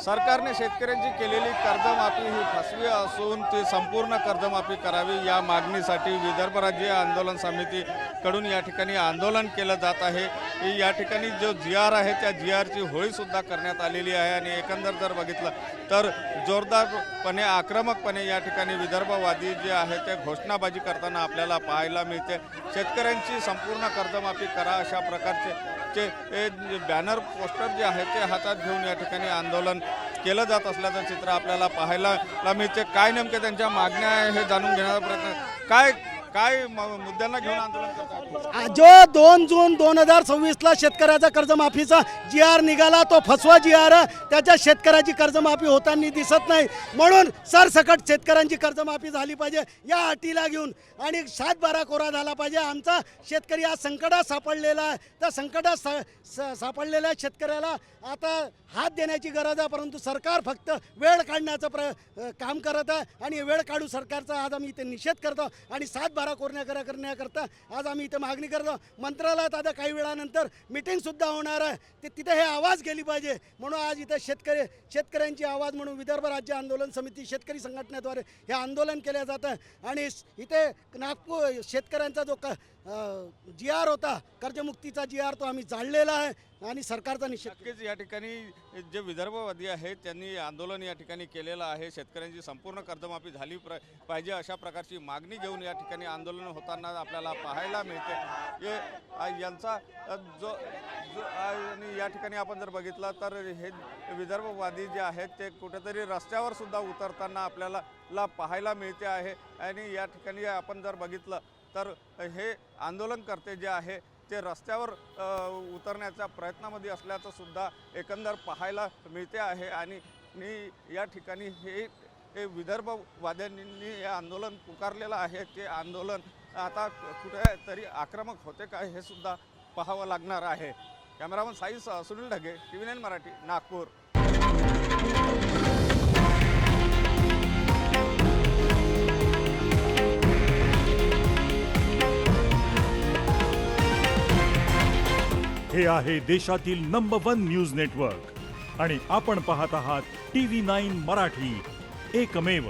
सरकारने शेतकऱ्यांची केलेली कर्जमाफी ही फसवी असून ती संपूर्ण कर्जमाफी करावी या मागणीसाठी विदर्भ राज्य आंदोलन समितीकडून या ठिकाणी आंदोलन केलं जात आहे। या ठिकाणी जो GR आहे त्या GRची होळीसुद्धा करण्यात आलेली आहे आणि एकंदर जर बघितलं तर जोरदारपणे आक्रमकपणे या ठिकाणी विदर्भवादी जे आहे ते घोषणाबाजी करताना आपल्याला पाहायला मिळते। शेतकऱ्यांची संपूर्ण कर्जमाफी करा अशा प्रकारचे बॅनर पोस्टर जे आहे ते हातात घेऊन या ठिकाणी आंदोलन केलं जात असल्याचं चित्र आपल्याला पाहायला मिळते। काय नेमके त्यांच्या मागण्या आहे हे जाणून घेण्याचा प्रयत्न काय मुद्द्यांना घेऊन आंदोलन करतात? जो 2 जून 2026ला शेतकऱ्याचा कर्जमाफीचा GR निघाला तो फसवा GR, त्याच्या शेतकऱ्याची कर्जमाफी होताना दिसत नाही। म्हणून सरसकट शेतकऱ्यांची कर्जमाफी झाली पाहिजे या अटीला घेऊन आणि 7/12 कोरा झाला पाहिजे। आमचा शेतकरी आज संकटात सापडलेला आहे, त्या संकटात सापडलेल्या शेतकऱ्याला आता हात देण्याची गरज आहे, परंतु सरकार फक्त वेळ काढण्याचं काम करत आहे आणि वेळ काढू सरकारचा आज आम्ही इथे निषेध करतो आणि 7/12 करण्याकरता आज आम्ही इथे मागणी करतो। मंत्रालयात आता काही वेळानंतर मीटिंगसुद्धा होणार आहे, तिथे हे आवाज गेली पाहिजे। म्हणून आज इथे शेतकऱ्यांची आवाज म्हणून विदर्भ राज्य आंदोलन समिती शेतकरी संघटनेद्वारे हे आंदोलन केले जातं आणि इथे नागपूर शेतकऱ्यांचा जो GR होता कर्जमुक्तीचा GR तो आम्ही जाळलेला आहे आणि सरकारचा निषेध। नक्कीच या ठिकाणी जे विदर्भवादी आहेत त्यांनी आंदोलन या ठिकाणी केलेलं आहे। शेतकऱ्यांची संपूर्ण कर्जमाफी झाली पाहिजे अशा प्रकारची मागणी घेऊन या ठिकाणी आंदोलन होताना आपल्याला पाहायला मिळते। यांचा जो आणि या ठिकाणी आपण जर बघितलं तर हे विदर्भवादी जे आहेत ते कुठेतरी रस्त्यावर सुद्धा उतरताना आपल्याला पाहायला मिळते आहे आणि या ठिकाणी आपण जर बघितलं तर हे आंदोलनकर्ते जे आहे ते रस्त्यावर उतरण्याच्या प्रयत्नामध्ये असल्याचं सुद्धा एकंदर पाहायला मिळते आहे आणि या ठिकाणी हे विदर्भवाद्यांनी हे आंदोलन पुकारलेलं आहे। ते आंदोलन आता कुठेतरी आक्रमक होते का हे सुद्धा पाहावं लागणार आहे। Cameraman size Sunil Dhage, TV9 Marathi, Nagpur. हे आहे देशातील नंबर 1 न्यूज नेटवर्क आणि आपण पाहत आहात TV9 मराठी, एकमेव।